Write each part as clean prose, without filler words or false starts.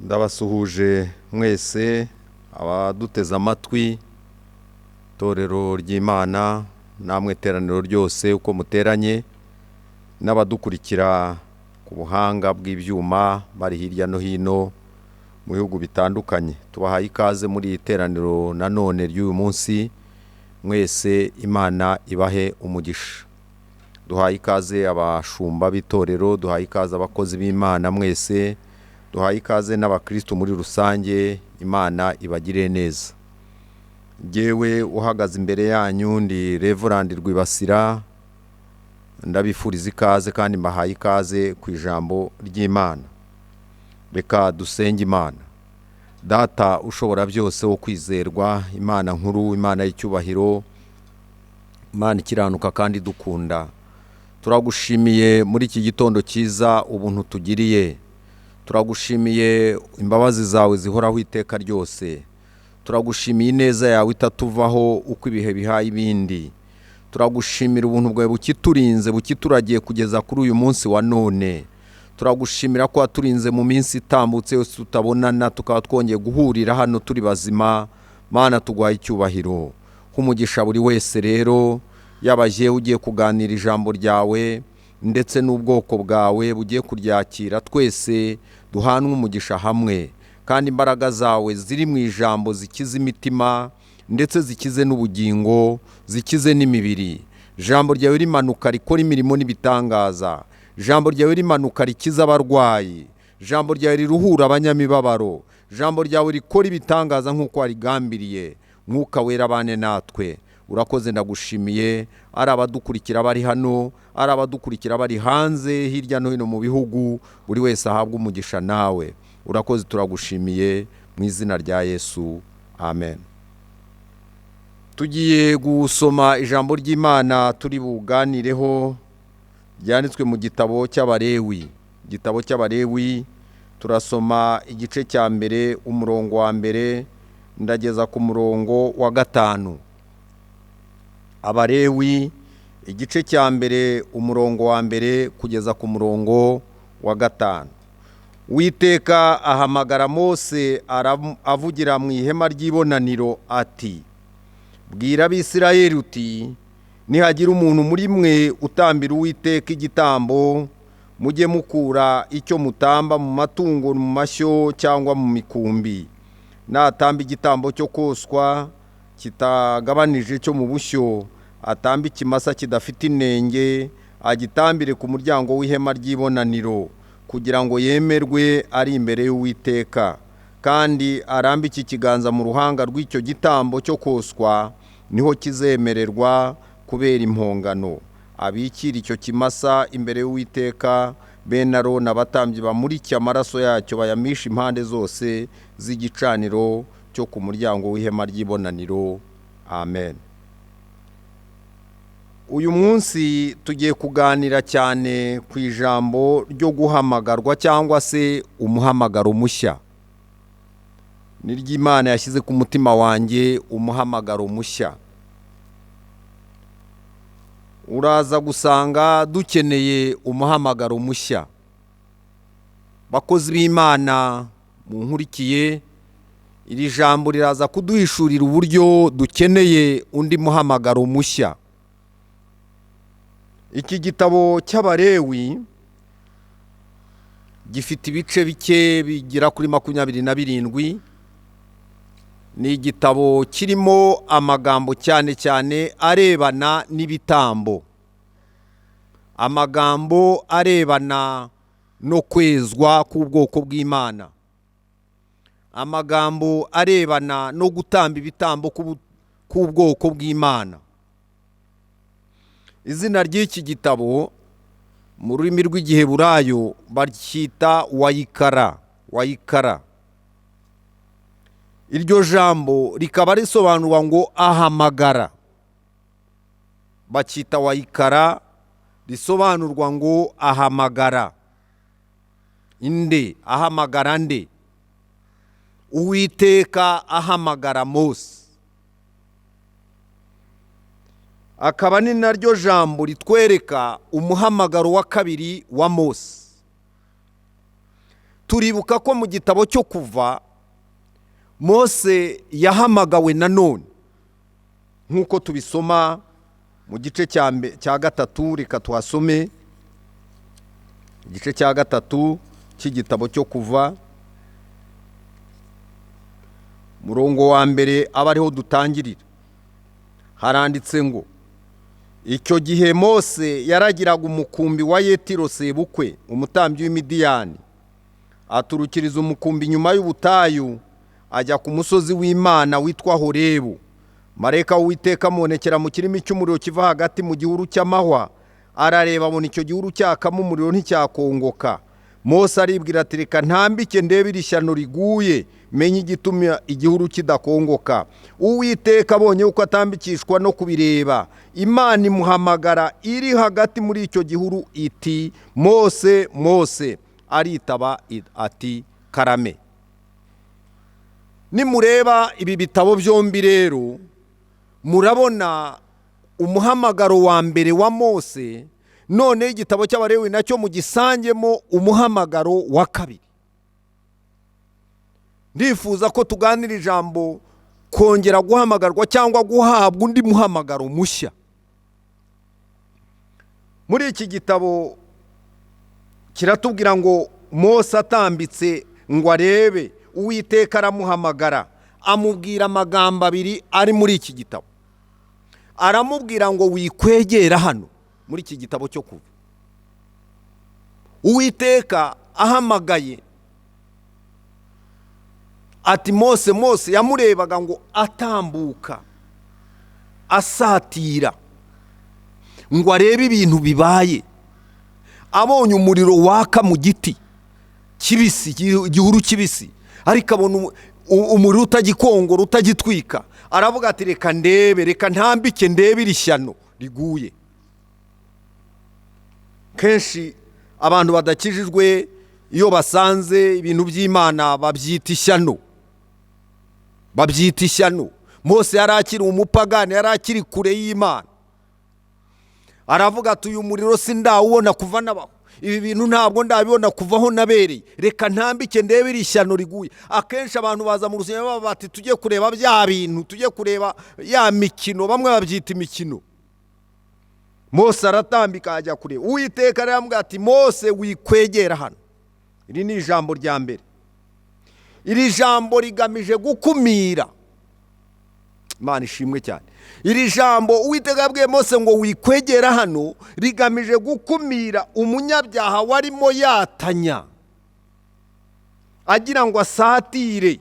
Ndabasuhuje mwese abaduteze amatwi torero ry'Imana namwe teraniro ryose uko muteranye n'abadukurikira ku buhanga bw'ibyuma bari hirya no hino mu bihugu bitandukanye. Tubahaye ikaze muri iteraniro nanone ry'uyu munsi, mwese Imana ibahe umugisha. Duhaye ikaze abashumba b'itorero, duhaye ikaze abakozi b'Imana mwese, duhaye ikaze n'abakristo muri rusange. Imana ibagire neza. Jewe uhagaze imbere yanyu ndi Reverend Rwibasira, ndabifuriza ikaze kandi mbahaye ikaze ku ijambo ry'Imana. Reka dusenge Imana. Data ushobora byose wo kwizerwa, Imana nkuru, Imana y'icyubahiro, Imana ikiranuka kandi dukunda, turagushimiye muri iki gitondo cyiza ubuntu tugiriye. Turagushimiye imbabazi zawe zihoraho iteka ryose. Turagushimiye ineza yawe itatuvaho uko ibihe bihaye ibindi. Turagushimira ubuntu bwawe bukiturinze, bukituragiye kugeza kuri uyu munsi wa none. Turagushimira ko waturinze mu minsi itambutse yose tutabonana, tukaba twongeye guhurira hano turi bazima. Mana tuguhaye icyubahiro. Humugisha buri wese rero, yaba jewe ugiye kuganira ijambo ryawe ndetse n'ubwoko bwawe bugiye kuryakira, twese duhanwe umugisha hamwe, kandi imbaraga zawe ziri mu ijambo zikize imitima ndetse zikize n'ubugingo, zikize n'imibiri. Ijambo ryawe rimanuka rikora imirimo n'ibitangaza. Ijambo ryawe rimanuka rikiza abarwayi. Ijambo ryawe riruhura abanyamibabaro. Ijambo ryawe rikora ibitangaza nk'uko warigambiriye. Mwuka wera bane natwe. Urakoze, ndagushimiye. Ari abadukurikira bari hano, ari abadukurikira bari hanze hirya no hino mu bihugu, buri wese ahabwa umugisha nawe. Urakoze, turagushimiye mu izina rya Yesu, amen. Tugiye gusoma ijambo ry'Imana turi buganireho, ryanditswe mu gitabo cy'Abalewi. Igitabo cy'Abalewi turasoma igice cya mbere, umurongo wa mbere ndageza ku murongo wa 5. Abalewi igice cya mbere umurongo wa mbere kugeza ku murongo wa 5. Uwiteka ahamagara Mose avugira mu ihema ry'ibonaniro ati, bwira Abisirayeli uti, nihagira umuntu muri mwe utambira Uwiteka igitambo, mujye mukura icyo mutamba mu matungo, mu mashyo cyangwa mu mikumbi. Natamba igitambo cyo koswa kitagabanije cyo mu bushyo, atamba ikimasa kidafite inenge, agitambire ku muryango w'ihema ry'ibonaniro, kugira ngo yemerwe ari imbere y'Uwiteka. Kandi arambike ikiganza mu ruhanga rw'icyo gitambo cyo koswa, niho kizemererwa kubera impongano. Abikira icyo kimasa imbere y'Uwiteka, bene Aroni abatambyi bamurike amaraso yacyo bayamisha impande zose z'igicaniro cyo ku muryango w'ihema ry'ibonaniro. Amen. Uyu munsi tugiye kuganira cyane ku ijambo ryo guhamagarwa cyangwa se umuhamagaro mushya. Ni ry'Imana yashyize ku mutima wanjye, umuhamagaro mushya. Uraza gusanga dukeneye umuhamagaro mushya. Bakozi b'Imana munkurikiye, iri jambo riraza kuduhishurira uburyo dukeneye undi muhamagaro mushya. Iki gitabo cy'Abalewi gifite ibice bike bigira kuri 27. Ni igitabo kirimo amagambo cyane cyane arebana n'ibitambo, amagambo arebana no kwezwa k'ubwoko bw'Imana, amagambo arebana no gutamba ibitambo k'ubwoko bw'Imana. Izina ry'iki gitabo mu rurimi rw'Igiheburayo baryita Wayikara. Iryo jambo rikaba risobanurwa ngo ahamagara. Bacyita Wayikara, risobanurwa ngo ahamagara. Inde? Ahamagara nde? Uwiteka ahamagara Mose. Akaba ni naryo jambo ritwereka umuhamagaro wa kabiri wa Mose. turibuka ko mu gitabo cyo kuva Mose yahamagawe nanone nk'uko tubisoma mu gice cya gatatu. Reka tuhasome igice cya gatatu cy'igitabo cyo kuva, murongo wa mbere aba ariho dutangirira. Haranditse ngo, icyo gihe Mose yaragiraga umukumbi wa Yetiro sebukwe, umutambyi w'Imidiyani, aturukiriza umukumbi nyuma y'ubutayu, ajya ku musozi w'Imana witwa Horebu. Marayika w'Uwiteka amubonekera mu kirimi cy'umuriro kiva hagati mu gihuru cy'amahwa, arareba abona icyo gihuru cyakamo umuriro nticyakongoka. Mose aribwira ati, reka ntambike ndebe iri shyano riguye, menye igituma igihuru kidakongoka. Uwiteka abonye uko atambikishwa no kubireba, Imana imuhamagara iri hagati muri icyo gihuru iti, Mose, Mose. Aritaba ati, karame. Nimureba ibi bitabo byombi rero, murabona umuhamagaro wa mbere wa Mose, none igitabo cy'Abalewi nacyo mugisangemo umuhamagaro wa kabiri. Ndifuza ko tuganira ijambo kongera guhamagarwa cyangwa guhabwa undi muhamagaro mushya. Muri iki gitabo kiratubwira ngo Mose atambitse ngo arebe, Uwiteka aramuhamagara, amubwira amagambo abiri ari muri iki gitabo. Aramubwira ngo wikwegera hano muri iki gitabo cyo kuva. Uwiteka ahamagaye ati, Mose, Mose. Yamurebaga ngo atambuka asatira ngo arebe ibintu bibaye. Abonye umuriro waka mu giti kibisi, igihuru kibisi, ariko abona umuriro utagikongora, utagitwika. Aravuga ati, reka ndebe, reka ntambike ndebe iri shyano riguye. Kenshi abantu badakijijwe iyo basanze ibintu by'Imana babyita ishyano, babyita ishyano. Mose yari akiri umupagani, yari akiri kure y'Imana. Aravuga ati, uyu muriro sindawubona kuva nabaho, ibi bintu ntabwo ndabibona kuvaho nabereye, reka ntambike ndebe iri shyano riguye. Akenshi abantu baza mu rusengero bati, tujye kureba bya bintu, tujye kureba ya mikino, bamwe babyita imikino. Mose aratambika ajya kureba. Uwiteka aramubwira ati, Mose, wikwegera hano. Iri ni ijambo rya mbere. Iri jambo rigamije gukumira. Imana ishimwe cyane. Iri jambo Uwiteka yabwiye Mose ngo wikwegera hano, rigamije gukumira umunyabyaha warimo yatanya, agira ngo asatire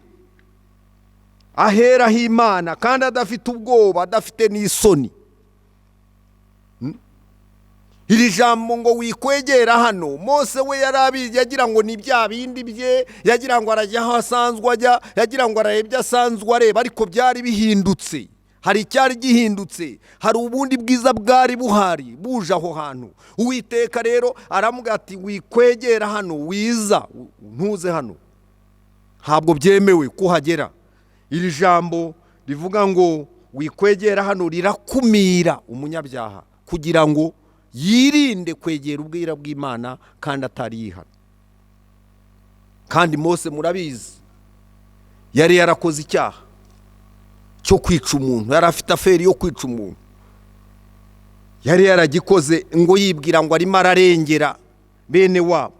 aheraho Imana kandi adafite ubwoba, adafite n'isoni. Iri jambo ngo wikwegera hano, Mose we yarabizi, yagira ngo ni bya bindi bye, yagira ngo arajya aho asanzwe ajya, yagira ngo arebe ibyo asanzwe areba, ariko byari bihindutse. Hari icyari gihindutse, hari ubundi bwiza bwari buhari buje aho hantu. Uwiteka rero aramubwira ati, wikwegera hano, wiza ntuze hano, ntabwo byemewe kuhagera. Iri jambo rivuga ngo wikwegera hano rirakumira umunyabyaha kugira ngo yirinde kwegera ubwira bw'Imana kandi atari yihana. Kandi Mose murabizi yari yarakoze icyaha cyo kwica umuntu, yari afite aferi yo kwica umuntu. Yari yaragikoze ngo yibwira ngo arimo ararengera bene wabo,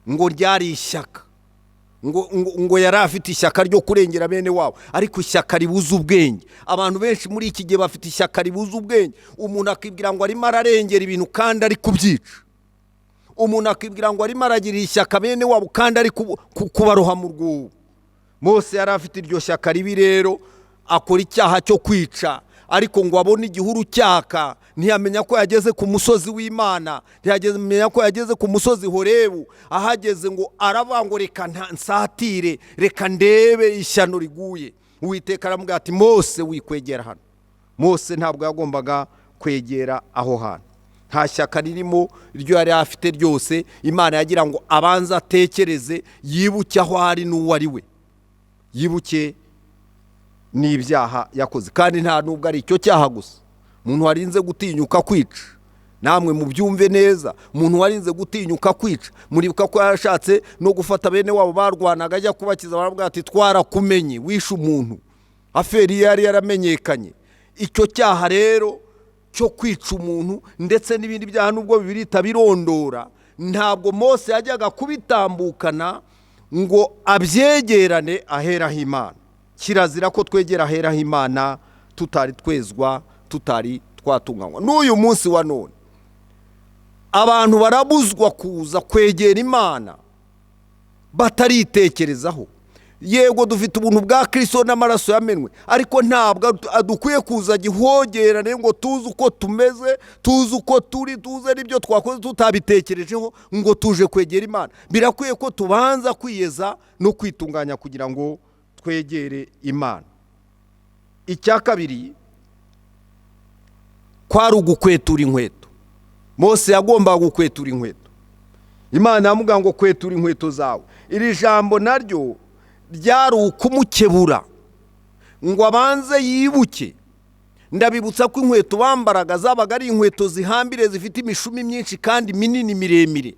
ngo ryari ishyaka, ngo yari afite ishyaka ryo kurengera bene wabo, ariko ishyaka ribuza ubwenge. Abantu benshi muri iki gihe bafite ishyaka ribuza ubwenge. Umuntu akibwira ngo arimo ararengera ibintu kandi ari kubyica. Umuntu akibwira ngo arimo aragira ishyaka bene wabo kandi ari kubaroha mu rwobo. Mose yari afite iryo shyaka ribi rero, akora icyaha cyo kwica, ariko ngo abone igihuru cyaka, ntiyamenya ko yageze ku musozi w'Imana, ntiyamenya ko yageze ku musozi Horebu. Ahageze ngo aravuga ngo reka nsatire, reka ndebe ishyano riguye. Uwiteka aramubwira ati, Mose, wikwegera hano. Mose ntabwo yagombaga kwegera aho hantu. Nta shyaka ririmo, iryo yari afite ryose. Imana yagira ngo abanze atekereze, yibuke aho ari n'uwo ari we, yibuke n'ibyaha yakoze. Kandi nta nubwo ari icyo cyaha gusa, umuntu warinze gutinyuka kwica namwe mubyumve neza. Umuntu warinze gutinyuka kwica, muribuka ko yashatse no gufata bene wabo barwanaga ajya kubakiza, baravuga ati twarakumenye wishe umuntu, aferi yari yaramenyekanye. Icyo cyaha rero cyo kwica umuntu ndetse n'ibindi byaha nubwo bibirita birondora, ntabwo Mose yajyaga kubitambukana ngo abyegerane aheraho Imana. Kirazira ko twegera aheraho Imana tutari twezwa, tutari twatunganywa. N'uyu munsi wa none abantu barabuzwa kuza kwegera Imana bataritekerezaho. Yego dufite ubuntu bwa Kristo n'amaraso yamenwe, ariko ntabwo dukwiye kuza gihogerane ngo tuzi uko tumeze, tuzi uko turi, tuze n'ibyo twakoze tutabitekerejeho ngo tuje kwegera Imana. Birakwiye ko tubanza kwiyeza no kwitunganya kugira ngo twegere Imana. Icya kabiri kwari ugukwetura inkweto. Mose yagombaga gukwetura inkweto. Imana yamuga ngo kwetura inkweto zawe. Iri jambo naryo ryari ukumukebura ngo abanze yibuke. Ndabibutsa ko inkweto bambaraga zabaga ari inkweto zihambire zifite imishumi myinshi kandi minini miremire.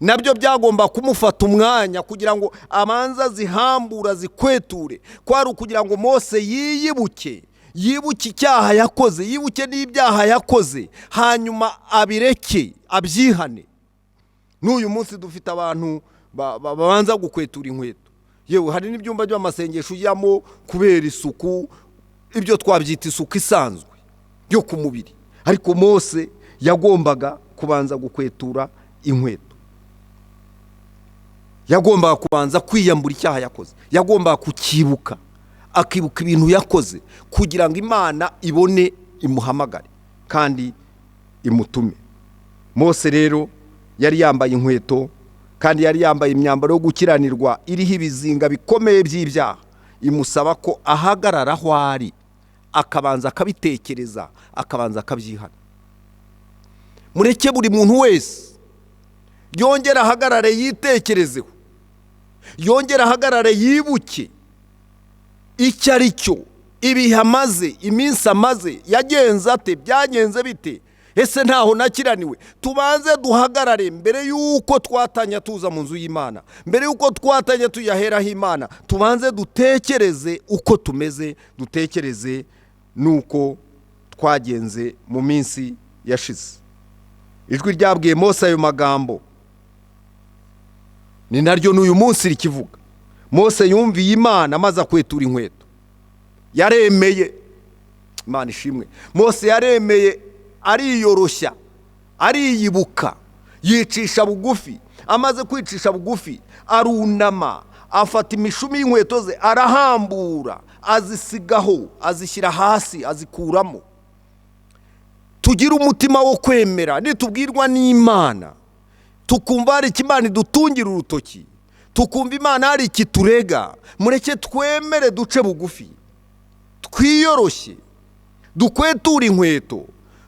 Nabyo byagomba kumufata umwanya kugira ngo abanza zihambura zikweture. Kwari ukugira ngo Mose yibuke icyaha yakoze, yibuke n'ibyaha yakoze, hanyuma abireke, abyihane. N'uyu munsi dufite abantu babanza gukwetura inkweto. Yewe hari n'ibyumba by'amasengesho ujyamo kubera isuku, ibyo twabyita isuku isanzwe yo ku mubiri, ariko Mose yagombaga kubanza gukwetura inkweto. Yagombaga kubanza kwiyambura icyaha yakoze, yagombaga kukibuka, akibuka ibintu yakoze kugira ngo Imana ibone imuhamagare kandi imutume. Mose rero yari yambaye inkweto kandi yari yambaye imyambaro yo gukiranirwa iriho ibizinga bikomeye by'ibyaha. Imusaba ko ahagarara aho ari, akabanza akabitekereza, akabanza akabyihana. Mureke buri muntu wese yongera ahagarare yitekerezeho, yongera ahagarare yibuke icyo ari cyo, ibihe amaze, iminsi amaze, yagenze ate, byagenze bite, ese ntaho nakiraniwe. Tubanze duhagarare mbere yuko twatanya tuza mu nzu y'Imana, mbere yuko twatanya tuyaheraho Imana. Tubanze dutekereze uko tumeze, dutekereze nuko twagenze mu minsi yashize. Ijwi ryabwiye Mose ayo magambo ni naryo n'uyu munsi rikivuga. Mose yumviye Imana amaze akwetura inkweto, yaremeye. Imana ishimwe. Mose yaremeye, ariyoroshya, ariyibuka, yicisha bugufi. Amaze kwicisha bugufi arunama, afata imishumi y'inkweto ze arahambura, azisigaho, azishyira hasi, azikuramo. Tugira umutima wo kwemera. Nitubwirwa n'Imana tukumva hari Imana idutungira urutoki, tukumva Imana hari ikiturega, mureke twemere duce bugufi, twiyoroshye, dukwetura inkweto,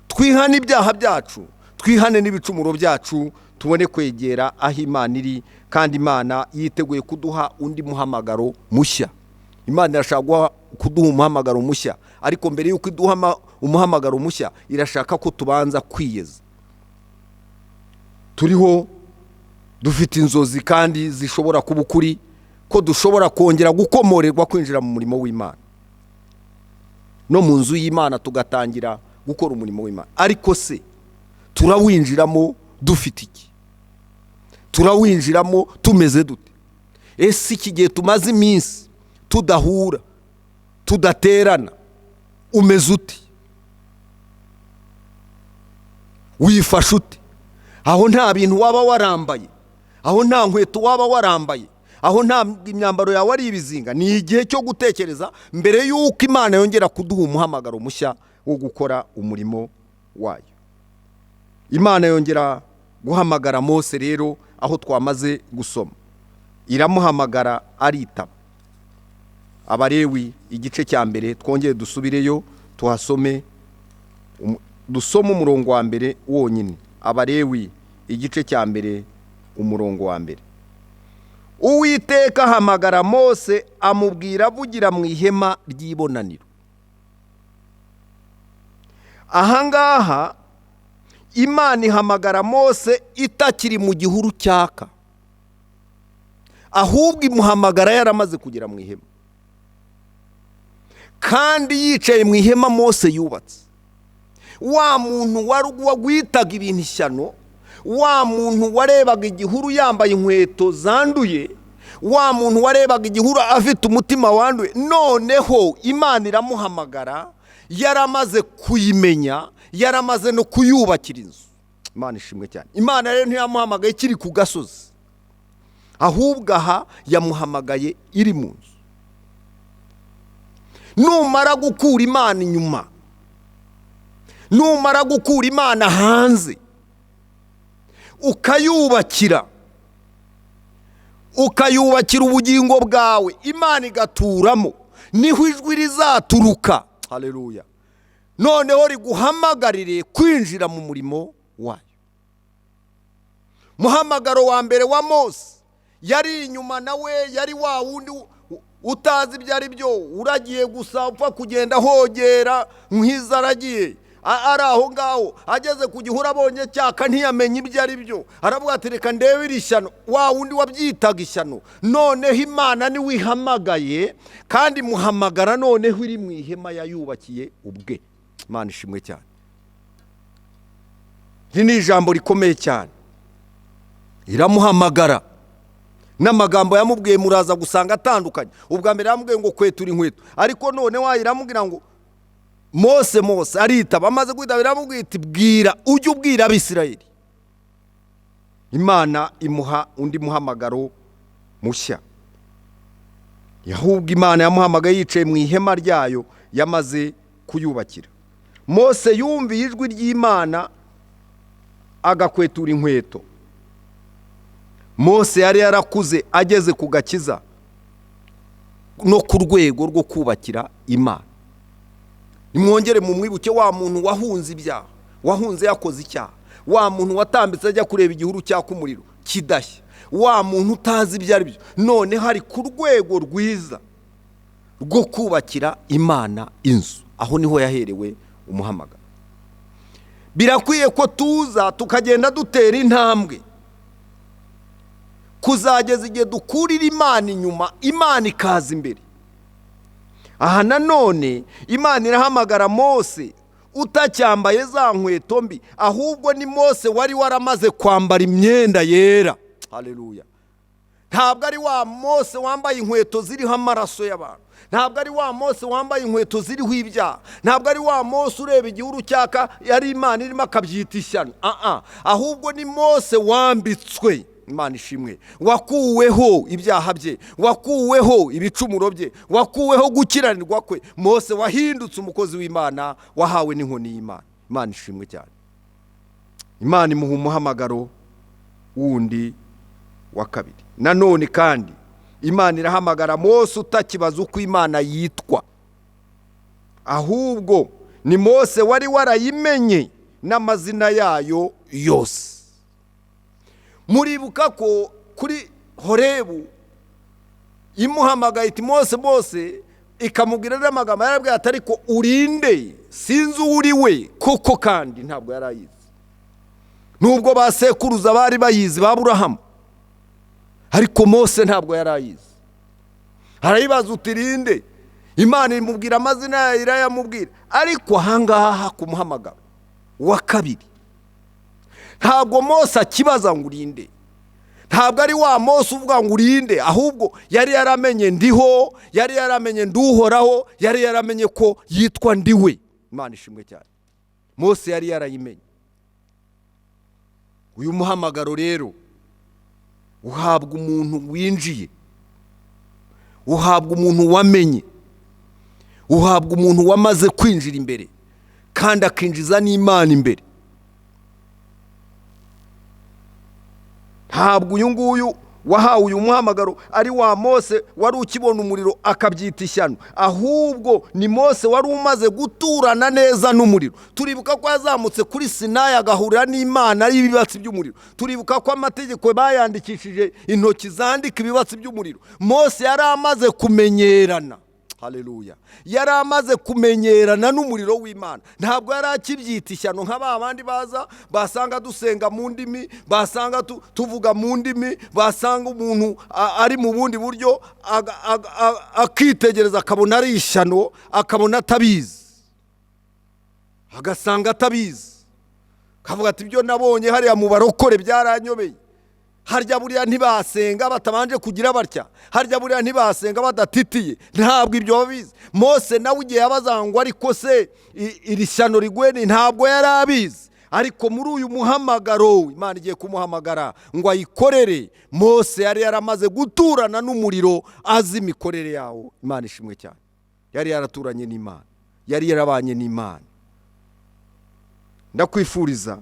twihane ibyaha byacu, twihane n'ibicumuro byacu, tubone kwegera aho Imana iri. Kandi Imana yiteguye kuduha undi muhamagaro mushya. Imana irashaka kuduha umuhamagaro mushya, ariko mbere yuko iduha umuhamagaro mushya irashaka ko tubanza kwiyeza. Turiho dufite inzozi kandi zishobora kuba ukuri, ko dushobora kongera gukomorerwa kwinjira mu murimo w'Imana, no mu nzu y'Imana tugatangira gukora umurimo w'Imana. Ariko se turawinjiramo dufite iki? Turawinjiramo tumeze dute? Ese iki gihe tumaze iminsi tudahura, tudaterana, umeze uti? Wifashe ute? Aho nta bintu waba warambaye, aho nta nkweto waba warambaye, aho nta imyambaro yawe ari ibizinga, ni igihe cyo gutekereza mbere yuko Imana yongera kuduha umuhamagaro mushya wo gukora umurimo wayo. Imana yongera guhamagara Mose rero aho twamaze gusoma. Iramuhamagara aritaba. Abalewi igice cya mbere, twongeye dusubireyo tuhasome, dusome umurongo wa mbere wonyine. Abalewi igice cya mbere umurongo wa mbere. Uwiteka ahamagara Mose amubwira avugira mu ihema ry'ibonaniro. Ahangaha Imana ihamagara Mose itakiri mu gihuru cyaka, ahubwo imuhamagara yaramaze kugera mu ihema, kandi yicaye mu ihema Mose yubatse. Wa muntu wagwitaga ibintu ishyano, wa muntu warebaga igihuru yambaye inkweto zanduye, wa muntu warebaga igihuru afite umutima wanduye, noneho Imana iramuhamagara, yaramaze kuyimenya, yaramaze no kuyubakira inzu. Imana ishimwe cyane. Imana rero ntiyamuhamagaye kiri ku gasozi, ahubwo aha yamuhamagaye iri mu nzu. Numara gukura Imana inyuma, numara gukura Imana hanze, ukayubakira ubugingo bwawe, Imana igaturamo, niho ijwi rizaturuka. Haleluya. Noneho riguhamagarire kwinjira mu murimo wayo. Muhamagaro wa mbere wa Mose yari inyuma, nawe yari wa wundi utazi ibyo ari byo, uragiye gusa upfa kugenda hogera nk'izo aragiye, ari aho ngaho. Ageze ku gihuru abonye cyaka ntiyamenye ibyo ari byo, aravuga ati reka ndebe iri shyano. Wa wundi wabyitaga ishyano, noneho Imana niwe ihamagaye, kandi muhamagara noneho iri mu ihema yayubakiye ubwe. Imana ishimwe cyane. Iri ni ijambo rikomeye cyane. Iramuhamagara, n'amagambo yamubwiye muraza gusanga atandukanye. Ubwa mbere yamubwiye ngo kwetura inkweto, ariko none iramubwira ngo Mose aritaba. Amaze kwitaba iramubwira iti bwira, ujye ubwira Abisirayeli. Imana imuha undi muhamagaro mushya. Ahubwo Imana yamuhamagaye yicaye mu ihema ryayo yamaze kuyubakira. Mose yumviye ijwi ry'Imana agakwetura inkweto. Mose yari yarakuze ageze ku gakiza no ku rwego rwo kubakira Imana. Nimwongere mu mwibuke wa muntu wahunze ibyaha, wahunze yakoze icyaha, wa muntu watambitse ajya kureba igihuru cyaka umuriro kidashya, wa muntu utazi ibyo ari byo, none hari ku rwego rwiza rwo kubakira Imana inzu. Aho niho yaherewe umuhamagaro. Birakwiye ko tuza tukagenda dutera intambwe, kuzageza igihe dukurira Imana inyuma, Imana ikaza imbere. Aha nanone Imana irahamagara Mose utacyambaye za nkweto mbi, ahubwo ni Mose wari waramaze kwambara imyenda yera. Haleluya. Ntabwo ari wa Mose wambaye inkweto ziriho amaraso y'abantu, ntabwo ari wa Mose wambaye inkweto ziriho ibyaha, ntabwo ari wa Mose ureba igihuru cyaka yari Imana irimo akabyita ishyano. Ahubwo ni Mose wambitswe, Imana ishimwe, wakuweho ibyaha bye, wakuweho ibicumuro bye, wakuweho gukiranirwa kwe. Mose wahindutse umukozi w'Imana, wahawe n'inkoni y'Imana. Imana ishimwe cyane. Imana imuha umuhamagaro wundi wa kabiri. Nanone kandi Imana irahamagara Mose utakibaza uko Imana yitwa, ahubwo ni Mose wari warayimenye n'amazina yayo yose. Muribuka ko kuri Horebu imuhamagaye iti Mose, ikamubwira n'amagambo yarabwiye ati ariko urinde, sinzi uri we koko, kandi ntabwo yarayizi. Nubwo basekuruza bari bayizi, Aburahamu, ariko Mose ntabwo yarayizi. Harayibaza uti rinde, Imana imubwira amazina yayo irayamubwira, ariko ahangaha ku muhamagaro wa kabiri ntabwo Mose akibaza ngo urinde. Ntabwo ari wa Mose uvuga ngo urinde, ahubwo yari yaramenye ndiho, yari yaramenye nduhoraho, yari yaramenye ko yitwa ndiwe. Imana ishimwe cyane. Mose yari yarayimenye. Uyu muhamagaro rero uhabwa umuntu winjiye, uhabwa umuntu wamenye, uhabwa umuntu wamaze kwinjira imbere, kandi akinjiza n'Imana imbere. Ntabwo uyu nguyu wahawe uyu muhamagaro ari wa Mose wari ukibona umuriro akabyita ishyano, ahubwo ni Mose wari umaze guturana neza n'umuriro. Turibuka ko yazamutse kuri Sinayi agahurira n'Imana y'ibibatsi by'umuriro. Turibuka ko amategeko bayandikishije intoki zandika ibibatsi by'umuriro. Mose yari amaze kumenyerana. haleluya, yari amaze kumenyerana n'umuriro w'Imana. Ntabwo yari akibyita ishyano nka ba bandi baza basanga dusenga mu ndimi, basanga tuvuga mu ndimi, basanga umuntu ari mu bundi buryo akitegereza akabona ari ishyano, akabona atabizi, agasanga atabizi, kavuga ati ibyo nabonye hariya mu barokore byaranyobeye. Harya buriya ntibasenga batabanje kugira batya, harya buriya ntibasenga badatitiye. Ntabwo ibyo babizi. Mose nawe igihe yabazangwa ariko se iri shyano rigweni, ntabwo yari abizi. Ariko muri uyu muhamagaro Imana igiye kumuhamagara ngo ayikorere, Mose yari yaramaze guturana n'umuriro, azi imikorere yawo. Imana ishimwe cyane. Yari yaraturanye n'Imana, yari yarabanye n'Imana. Ndakwifuriza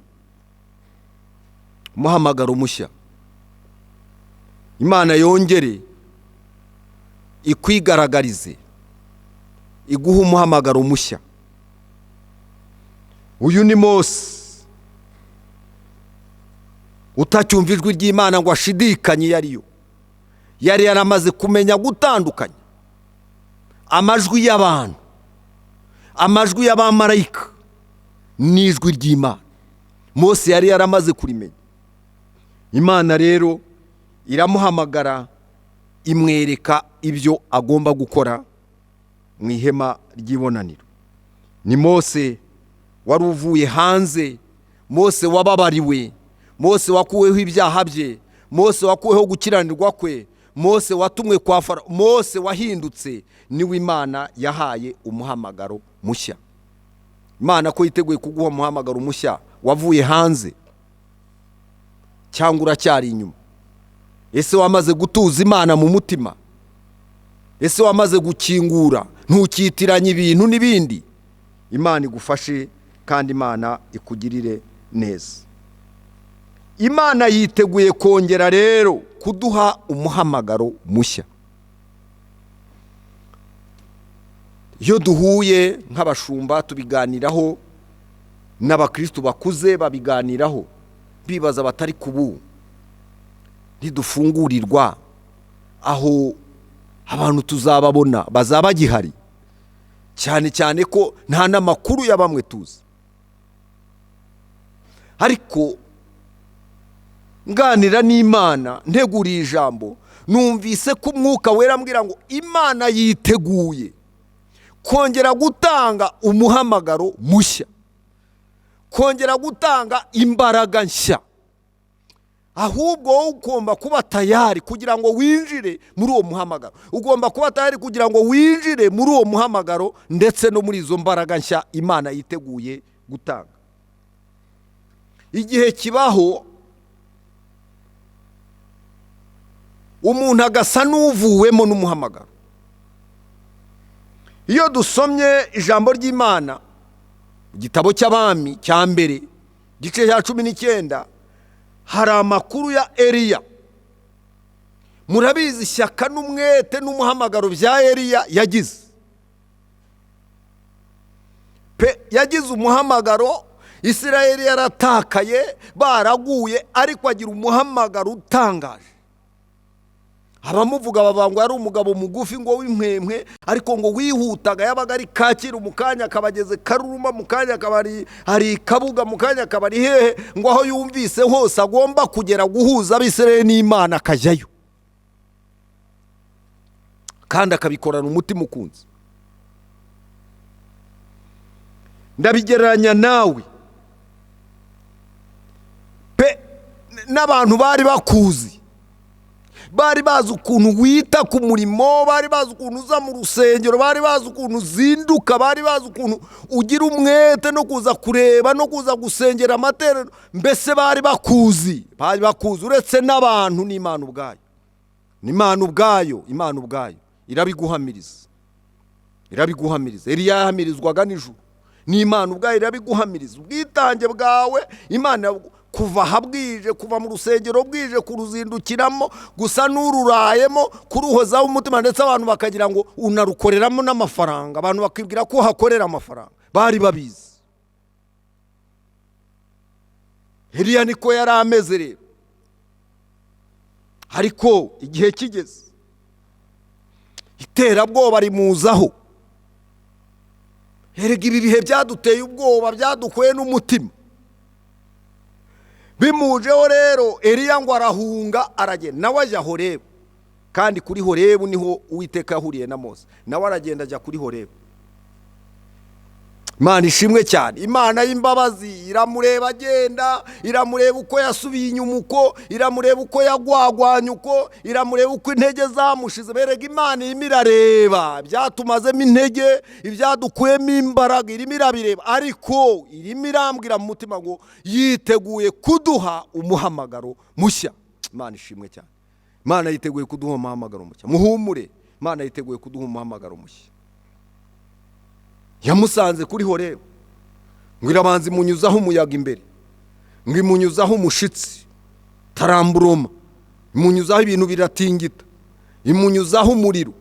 umuhamagaro mushya. Imana yongere ikwigaragarize, iguha umuhamagaro mushya. Uyu ni Mose utacyumva ijwi ry'Imana ngo ashidikanye yariyo. Yari yaramaze kumenya gutandukanya amajwi y'abantu, amajwi y'abamarayika n'ijwi ry'Imana. Mose yari yaramaze kurimenya. Imana rero iramuhamagara, imwereka ibyo agomba gukora mu ihema ry'ibonaniro. Ni Mose wari uvuye hanze, Mose wababariwe, Mose wakuweho ibyaha bye, Mose wakuweho gukiranirwa kwe, Mose watumwe kwa Farawo, Mose wahindutse. Niwe Imana yahaye umuhamagaro mushya. Imana ko yiteguye kuguha umuhamagaro mushya, wavuye hanze cyangwa uracyari inyuma? Ese wamaze gutuza Imana mu mutima? Ese wamaze gukingura, ntukitiranye ibintu n'ibindi? Imana igufashe kandi Imana ikugirire neza. Imana yiteguye kongera rero kuduha umuhamagaro mushya. Iyo duhuye nk'abashumba tubiganiraho, n'abakristo bakuze babiganiraho, bibaza batari kubu ntidufungurirwa aho abantu tuzababona bazaba gihari, cyane cyane ko nta n'amakuru ya bamwe tuzi. Ariko nganira n'Imana nteguriye ijambo, numvise ko Umwuka Wera ambwira ngo Imana yiteguye kongera gutanga umuhamagaro mushya, kongera gutanga imbaraga nshya. Ahubwo wowe ugomba kuba tayari kugira ngo winjire muri uwo muhamagaro. Ugomba kuba tayari kugira ngo winjire muri uwo muhamagaro ndetse no muri izo mbaraga nshya Imana yiteguye gutanga. Igihe kibaho umuntu agasa n'uvuwemo n'umuhamagaro. Iyo dusomye ijambo ry'Imana, igitabo cy'Abami cya mbere gice cya 19, hari amakuru ya Eliya. Murabizi ishyaka n'umwete n'umuhamagaro bya Eliya yagize. Yagize umuhamagaro, Isirayeli yaratakaye, baraguye, ariko agira umuhamagaro utangaje. Abamuvuga bavuga yari umugabo mugufi ngo w'impwempwe, ariko ngo wihutaga, yabaga ari Kacyiru mu kanya akabageze Karuruma, mu kanya akabari hari Kabuga, mu kanya akabari hehe, ngo aho yumvise hose agomba kugera guhuza Abisirayeli n'Imana akajyayo, kandi akabikorana umutima ukunze. Ndabigereranya nawe n'abantu bari bakuzi, bari bazi ukuntu wita ku murimo, bari bazi ukuntu uza mu rusengero, bari bazi ukuntu uzinduka, bari bazi ukuntu ugira umwete no kuza kureba no kuza gusengera amateraniro. Mbese bari bakuzi uretse n'abantu n'Imana ubwayo. N'Imana ubwayo, Imana ubwayo irabiguhamiriza, irabiguhamiriza. Eliya yahamirizwaga n'ijuru, n'Imana ubwayo irabiguhamiriza. Ubwitange bwawe Imana kuva habwije, kuva mu rusengero bwije kuruzindukiramo, gusa n'ururayemo kuruhozaho umutima, ndetse abantu bakagira ngo unarukoreramo n'amafaranga, abantu bakibwira ko hakorera amafaranga. Bari babizi. Eliya niko yari ameze rero. Ariko igihe kigeze, iterabwoba rimuzaho. Erega ibi bihe byaduteye ubwoba, byadukuye n'umutima. Bimujeho rero Eliya ngo arahunga aragenda, nawe ajya Horebu. Kandi kuri Horebu niho Uwiteka yahuriye na Mose, nawe aragenda ajya kuri Horebu. Imana ishimwe cyane, Imana y'imbabazi iramureba agenda, iramureba uko yasubiye inyuma, uko iramureba uko yagwagwanya, uko iramureba uko intege zamushize. Berega Imana irimo irareba byatumazemo intege, ibyadukuyemo imbaraga, irimo irabireba, ariko irimo irambwira mu mutima ngo yiteguye kuduha umuhamagaro mushya. Imana ishimwe cyane, Imana yiteguye kuduha umuhamagaro mushya. Muhumure, Imana yiteguye kuduha umuhamagaro mushya. Yamusanze kuri Horebu, ngo irabanza imunyuzaho umuyaga imbere, ngo imunyuzaho umushitsi taramburoma, imunyuzaho ibintu biratingita, imunyuzaho umuriro.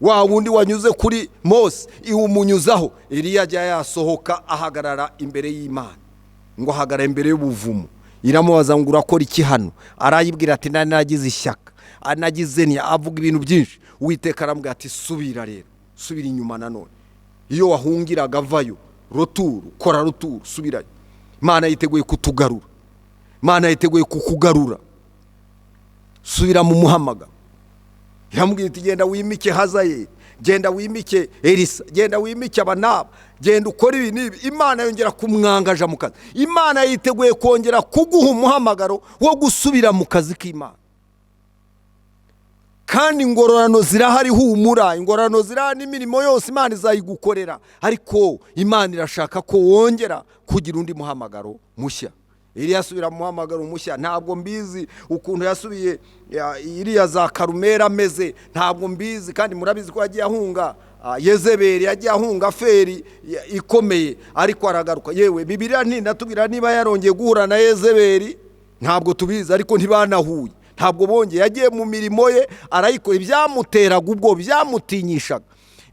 Wa wundi wanyuze kuri Mose iwumunyuzaho. Eliya ajya yasohoka ahagarara imbere y'Imana, ngo ahagarara imbere y'ubuvumo. Iramubaza ngo urakora iki hano? Arayibwira ati nagize ishyaka, anagize ni, avuga ibintu byinshi. Uwiteka aramubwira ati subira rero, subira inyuma nanone. Iyo wahungiraga vayo, roturu, kora roturu, subirayo. Imana yiteguye kutugarura, Imana yiteguye kukugarura. Subira mu muhamagaro. Iramubwira iti genda wimike Hazayeli, genda wimike Elisa, genda wimike abanaba, genda ukora ibi n'ibi. Imana yongera kumwangaja mu kazi. Imana yiteguye kongera kuguha umuhamagaro wo gusubira mu kazi k'Imana. Kandi ingororano zirahari, humura, ingororano zirahari n'imirimo yose Imana izayigukorera. Ariko Imana irashaka ko wongera kugira undi muhamagaro mushya. Eliya asubira mu muhamagaro mushya. Ntabwo mbizi ukuntu yasubiye iriya za Karumera ameze, ntabwo mbizi. Kandi murabizi ko yagiye ahunga Yezebeli, yagiye ahunga feri ikomeye, ariko aragaruka. Yewe Bibiliya ntinatubwira niba yarongeye guhura na Yezebeli, ntabwo tubizi, ariko ntibanahuye, ntabwo bongeye. Yagiye mu mirimo ye arayikora. Ibyamuteraga ubwo, byamutinyishaga.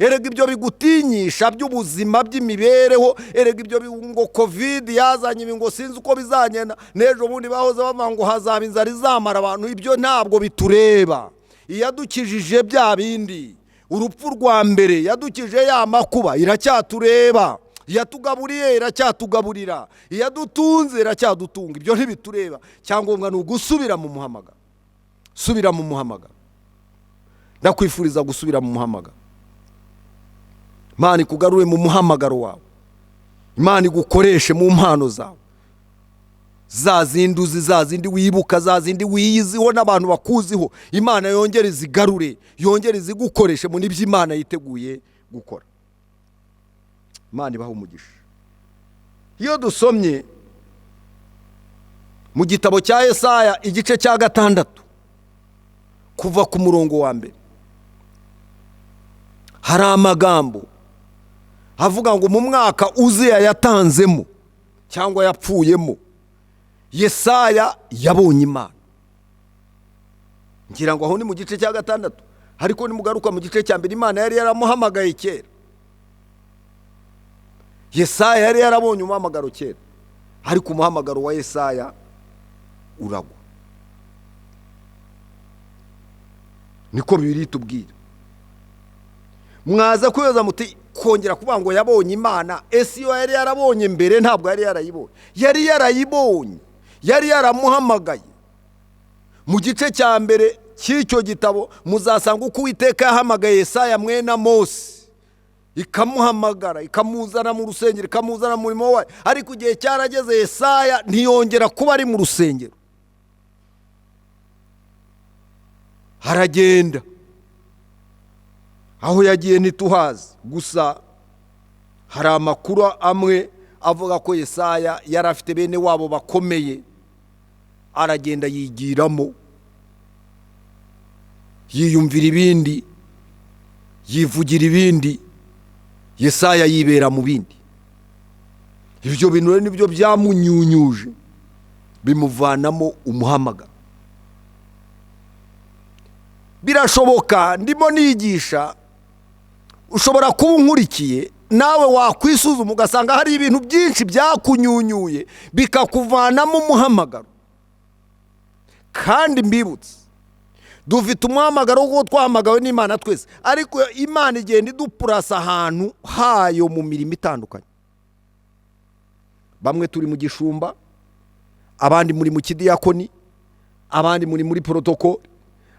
Erega ibyo bigutinyisha by'ubuzima, by'imibereho, erega ibyo ngo covid yazanye ibi, ngo sinzi uko bizagenda, n'ejo bundi bahoze bavuga ngo hazaba inzara izamara abantu. Ibyo ntabwo bitureba. Iyadukijije bya bindi, urupfu rwa mbere, yadukije ya makuba, iracyatureba. Iyatugaburiye iracyatugaburira, iyadutunze iracyadutunga. Ibyo ntibitureba. Cyangombwa ni ugusubira mu muhamagaro. Subira mu muhamagaro. Ndakwifuriza gusubira mu muhamagaro. Imana ikugarure mu muhamagaro wawe. Imana igukoreshe mu mpano zawe, za zindi wibuka, za zindi wiyiziho n'abantu bakuziho. Imana yongere izigarure, yongere izigukoreshe mu nibyo Imana yiteguye gukora. Imana ibaha umugisha. Iyo dusomye mu gitabo cya Yesaya igice cya 6 kuva ku murongo wa mbere, hari amagambo avuga ngo mu mwaka Uziya yatanzemo cyangwa yapfuyemo, Yesaya yabonye Imana. Ngira ngo aho ni mu gice cya 6, ariko nimugaruka mu gice cya mbere, Imana yari yaramuhamagaye kera. Yesaya yari yarabonye umuhamagaro kera, ariko umuhamagaro wa Yesaya uragwa. Niko Bibiliya itubwira. Mwaza kwibaza muti kongera kuvuga ngo yabonye Imana, ese iyo yari yarabonye mbere ntabwo yari yarayibonye? Yari yarayibonye, yari yaramuhamagaye. Mu gice cya mbere cy'icyo gitabo muzasanga uko Uwiteka yahamagaye Yesaya mwene Mose, ikamuhamagara, ikamuzana mu rusengero, ikamuzana mu murimo wayo. Ariko igihe cyarageze Yesaya ntiyongera kuba ari mu rusengero, haragenda. Aho yagiye ntituhazi, gusa hari amakuru amwe avuga ko Yesaya yari afite bene wabo bakomeye, aragenda yigiramo, yiyumvira ibindi, yivugira ibindi, Yesaya yibera mu bindi. Ibyo bintu nibyo byamunyunyuje bimuvanamo umuhamagaro. Birashoboka ndimo nigisha, ushobora kuba unkurikiye nawe wakwisuzuma ugasanga hari ibintu byinshi byakunyunyuye bikakuvanamo umuhamagaro. Kandi mbibutse, dufite umuhamagaro wo twahamagawe n'Imana twese, ariko Imana igenda idupurasa ahantu hayo mu mirimo itandukanye. Bamwe turi mu gishumba, abandi muri mu kidiyakoni, abandi muri protokoli,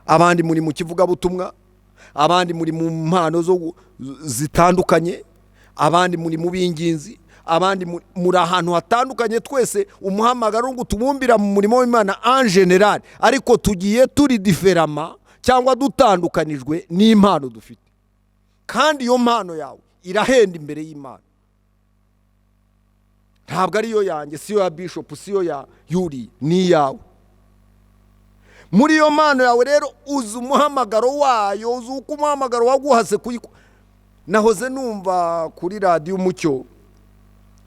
abandi muri mu kivugabutumwa, abandi muri mu mpano zitandukanye, abandi muri mu binginzi, abandi muri ahantu hatandukanye. Twese umuhamagaro ngo tubumbira mu murimo w'Imana en general, ariko tugiye turi diferama cyangwa dutandukanijwe n'impano dufite. Kandi iyo mpano yawe irahenda imbere y'Imana. Ntabwo ariyo yanjye, siyo ya bishop, siyo ya Yuri, ni yawe. Muri iyo mpano yawe rero uzi umuhamagaro wayo, uzi uko umuhamagaro waguhase nahoze numva kuri radio Mucyo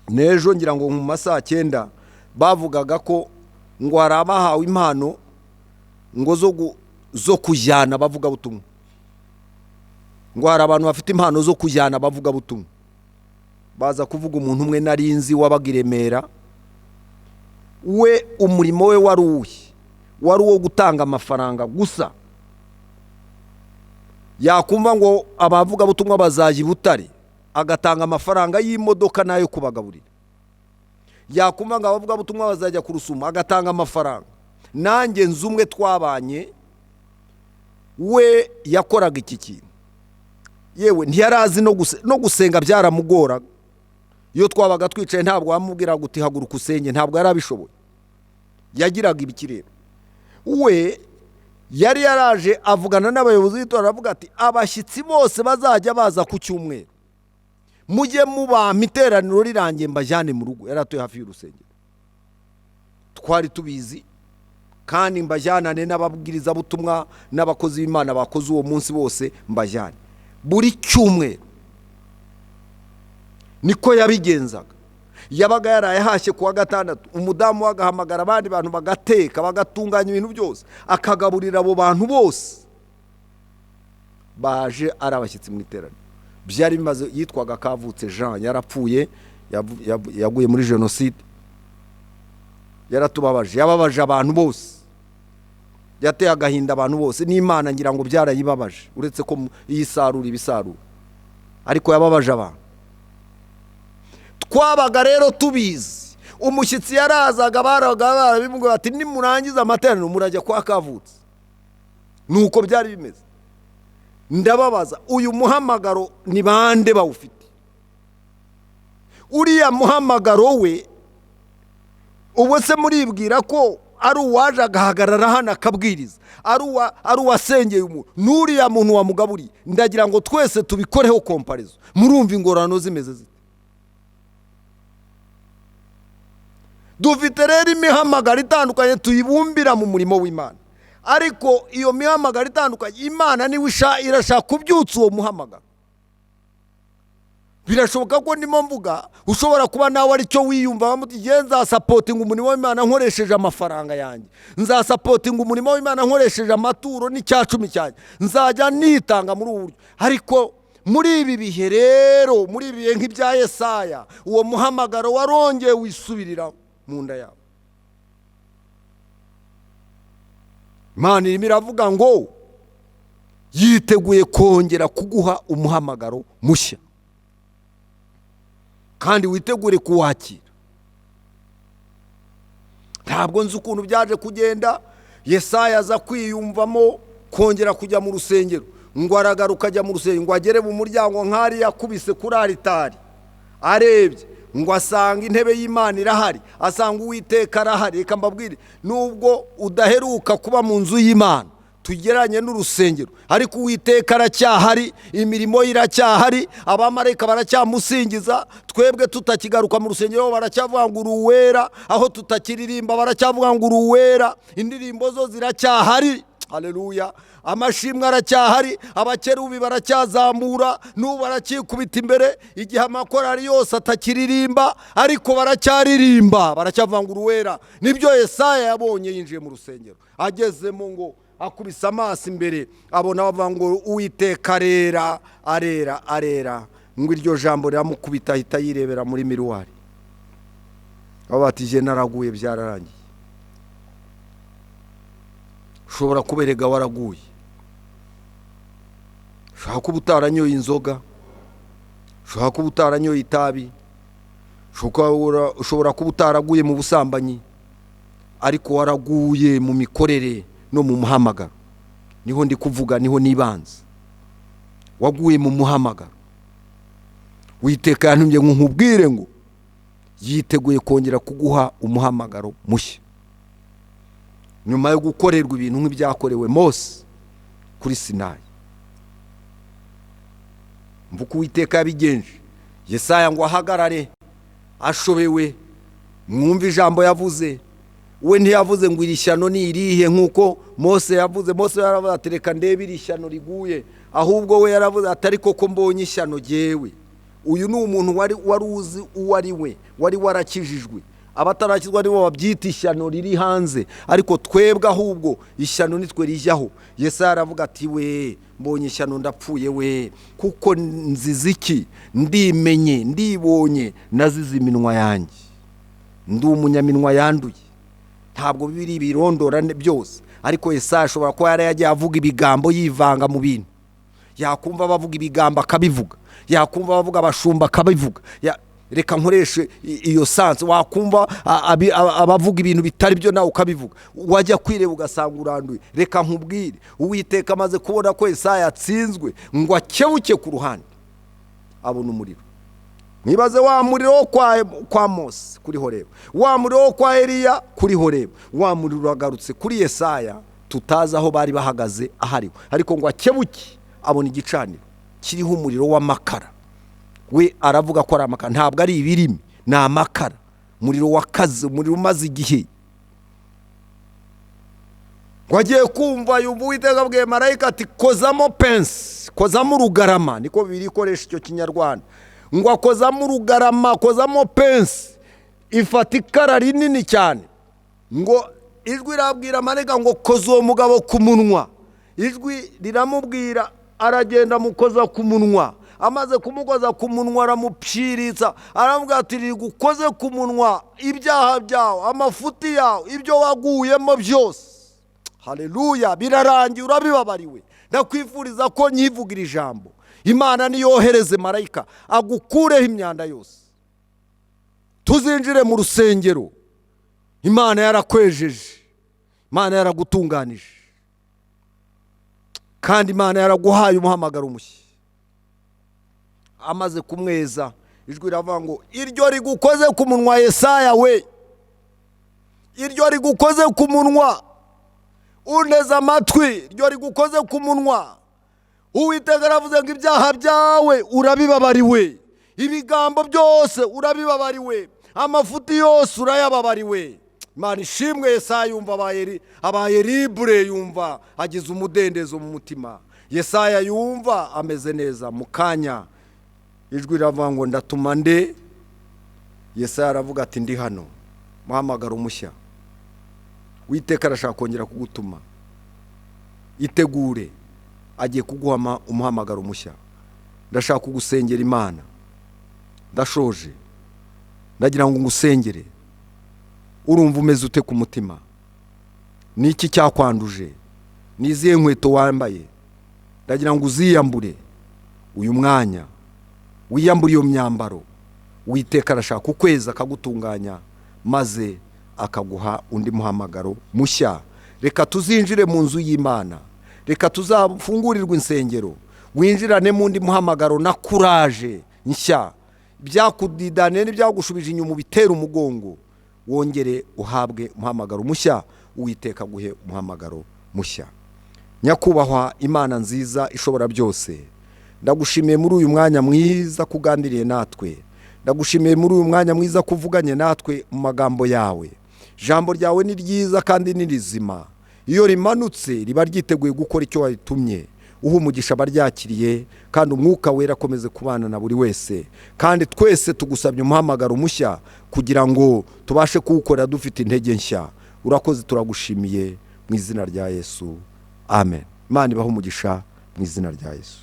nejo ngira ngo mu masaha 9 bavugaga ko ngo harabahawe impano ngo zo kujyana bavuga butumwa, ngo hari abantu bafite impano zo kujyana bavuga butumwa. Baza kuvuga umuntu umwe narinzi wabaga i Remera, we umurimo we wari uwo gutanga amafaranga gusa. Yakumva ngo abavuga butumwa bazaje i Butare, agatanga amafaranga y'imodoka nayo kubagaburira. Yakumva ngo abavuga butumwa bazajya ku Rusumo, agatanga amafaranga. Nanjye nzumwe twabanye, we yakoraga iki kintu. Yewe ntiyarazi no gusenga byaramugoraga. Iyo twabaga twicaye ntabwo wamubwira guti haguruka usenge, ntabwo yarabishoboye. Yagiraga ibikirero. We yari yaraje avugana n'abayobozi b'itora, aravuga ati abashyitsi bose bazajya baza ku cyumweru, mujye muba iteraniro rirangiye mbajyane mu rugo. Yaratuye hafi y'urusengero. Twari tubizi kandi mbajyanane n'ababwiriza butumwa n'abakozi b'Imana bakoze uwo munsi bose mbajyane. Buri cyumweru niko yabigenzaga. Yabaga yaraye hashye kuwa gatandatu, umudamu wagahamagara abandi bantu bagateka, bagatunganya ibintu byose, akagaburira abo bantu bose baje ari abashyitsi mu iteraniro. Byari bimaze, yitwaga Kavutse Jean, yarapfuye, yaguye muri jenoside. Yaratubabaje, yababaje abantu bose, yateye agahinda abantu bose. N'Imana ngira ngo byarayibabaje, uretse ko yisarura ibisarura, ariko yababaje abantu. Twabaga rero tubizi, umushyitsi yarazaga barabimubwira bati nimurangiza amateraniro murajya kwa Kavutse. Nuko byari bimeze. Ndababaza, uyu muhamagaro ni bande bawufite? Uriya muhamagaro we ubu se muribwira ko ari uwaje agahagarara hano akabwiriza, ari uwasengeye umuntu? N'uriya muntu wamugaburiye. Ndagira ngo twese tubikoreho komparizo, murumva ingorano zimeze zite. Dufite rero imihamagaro itandukanye tuyibumbira mu murimo w'Imana, ariko iyo mihamagaro itandukanye Imana niwe irashaka kubyutsa uwo muhamagaro. Birashoboka ko ndimo mvuga ushobora kuba nawe ari cyo wiyumva, muti nza supporting umurimo w'Imana nkoresheje amafaranga yanjye, nza supporting umurimo w'Imana nkoresheje amaturo n'icyacumi cyanjye, nzajya nitanga muri ubu buryo. Ariko muri ibi bihe rero, muri ibi bihe nk'ibya Yesaya, uwo muhamagaro warongeye wisubirira mu nda yawe. Imana irimo iravuga ngo yiteguye kongera kuguha umuhamagaro mushya, kandi witegure kuwakira. Ntabwo nzi ukuntu byaje kugenda. Yesaya aza kwiyumvamo kongera kujya mu rusengero, ngo aragaruka ajya mu rusengero, ngo agere mu muryango nk'ari yakubise kuri aritari, arebye ngo asanga intebe y'Imana irahari, asanga Uwiteka arahari. Reka mbabwire, nubwo udaheruka kuba mu nzu y'Imana tugeranye n'urusengero, ariko Uwiteka aracyahari, imirimo iracyahari, abamarayika baracyamusingiza. Twebwe tutakigaruka mu rusengero baracyavuga ngo uruwera, aho tutakiririmba baracyavuga ngo uruwera. Indirimbo zo ziracyahari, haleluya. Amashimwe aracyahari, abakerubi baracyazamura, n'ubu barakikubita imbere. Igihe amakorari yose atakiririmba, ariko baracyaririmba, baracyavuga ngo uruwera. Nibyo Yesaya yabonye yinjiye mu rusengero, agezemo ngo akubise amaso imbere, abona bavuga ngo Uwiteka arera, arera, arera. Ngo iryo jambo riramukubita, ahita yirebera muri miruwari, abo batije naraguye, byararangiye. Ushobora kuberega waraguye, ushobora kuba utaranyoye inzoga, ushobora kuba utaranyoye itabi, ushobora kuba utaraguye mu busambanyi, ariko waraguye mu mikorere no mu muhamagaro. Niho ndi kuvuga, niho nibanze. Waguye mu muhamagaro. Uwiteka yantumye ngo nkubwire ngo yiteguye kongera kuguha umuhamagaro mushya, nyuma yo gukorerwa ibintu nk'ibyakorewe Mose kuri Sinayi. Mvuko Uwiteka yabigenje. Yesaya ngo ahagarare ashobewe, mwumva ijambo yavuze. We ntiyavuze ngo iri shyano ni irihe nk'uko Mose yavuze. Mose yaravuze ati reka ndebe iri shyano riguye, ahubwo we yaravuze ati ariko ko mbonye ishyano jyewe. Uyu ni umuntu wari uzi uwo ari we, wari warakijijwe. Abatarakizwa nibo babyita ishyano riri hanze, ariko twebwe ahubwo ishyano nitwe rijyaho. Yesaya aravuga ati we mbonye ishyano ndapfuye we, kuko nzizi iki? Ndimenye, ndibonye, nazize iminwa yanjye, ndi umunyaminwa yanduye. Ntabwo bibiri birondora byose, ariko Yesaya ashobora kuba yaragiye avuga ibigambo yivanga mu bintu. Yakumva bavuga ibigambo akabivuga, yakumva bavuga abashumba akabivuga. Reka nkoreshe iyo sanse. Wakumva abavuga ibintu bitari byo nawe ukabivuga, wajya kwireba ugasanga uranduye. Reka nkubwire, Uwiteka amaze kubona ko Yesaya yatsinzwe, ngo akebuke ku ruhande abona umuriro. Mwibaze wa muriro wo kwa Mose kuri Horeba, wa muriro wo kwa Eliya kuri Horeba, wa muriro uragarutse kuri Yesaya tutazi aho bari bahagaze ahariho. Ariko ngo akebuke abona igicaniro kiriho umuriro w'amakara. We aravuga ko ari amakara, ntabwo ari ibirimi, ni amakara. Umuriro wakaze, umuriro umaze igihe. Ngo agiye kumva yumva Uwiteka abwiye marayika ati kozamo pensi, kozamo urugarama. Niko bibiri ikoresha icyo kinyarwanda. Ngo akozamo urugarama, kozamo pensi, ifata ikara rinini cyane. Ngo ijwi irabwira marayika ngo koza uwo mugabo ku munwa. Ijwi riramubwira, aragenda mukoza ku munwa. Amaze kumukoza ku munwa aramupfiritsa, aravuga ati rigukoze ku munwa ibyaha byawe, amafuti yawe, ibyo waguyemo byose. Haleluya, birarangiye, urabibabariwe. Ndakwifuriza ko nyivugira ijambo, Imana niyohereze marayika agukureho imyanda yose. Tuzinjire mu rusengero. Imana yarakwejeje, Imana yaragutunganije, kandi Imana yaraguhaye umuhamagaro mushya. Amaze kumweza, ijwi riravuga ngo iryo rigukoze ku munwa Yesaya we, iryo rigukoze ku munwa, uneze amatwi, iryo rigukoze ku munwa. Uwiteka aravuze ngo ibyaha byawe urabibabariwe, ibigambo byose urabibabariwe, amafuti yose urayababariwe. Imana ishimwe. Yesaya yumva abaye libre, yumva agize umudendezo mu mutima. Yesaya yumva ameze neza. Mu kanya ijwi riravuga ngo ndatuma nde? Yesaya aravuga ati ndi hano, muhamagaro mushya. Uwiteka arashaka kongera kugutuma. Itegure, agiye kuguha umuhamagaro mushya. Ndashaka kugusengera Imana. Ndashoje, ndagira ngo ngusengere. Urumva umeze ute ku mutima? Ni iki cyakwanduje? Ni izihe nkweto wambaye? Ndagira ngo uziyambure uyu mwanya, wiyambure iyo myambaro. Uwiteka arashaka kukweza, akagutunganya, maze akaguha undi muhamagaro mushya. Reka tuzinjire mu nzu y'Imana, reka tuzafungurirwe insengero, winjirane mu ndi muhamagaro na kuraje nshya. Byakudidane n'ibyagushubije inyuma bitera umugongo, wongere uhabwe umuhamagaro mushya. Uwiteka aguhe umuhamagaro mushya. Nyakubahwa Imana nziza ishobora byose, ndagushimiye muri uyu mwanya mwiza kuganiriye natwe. Ndagushimiye muri uyu mwanya mwiza kuvuganye natwe mu magambo yawe. Jambo ryawe ni ryiza kandi ni rizima. Iyo rimanutse riba ryiteguye gukora icyo waritumye. Uha umugisha abaryakiriye, kandi umwuka wera akomeze kubana na buri wese. Kandi twese tugusabye umuhamagaro mushya kugira ngo tubashe kuwukorera dufite intege nshya. Urakoze, turagushimiye mu izina rya Yesu. Amen. Imana ibahe umugisha mu izina rya Yesu.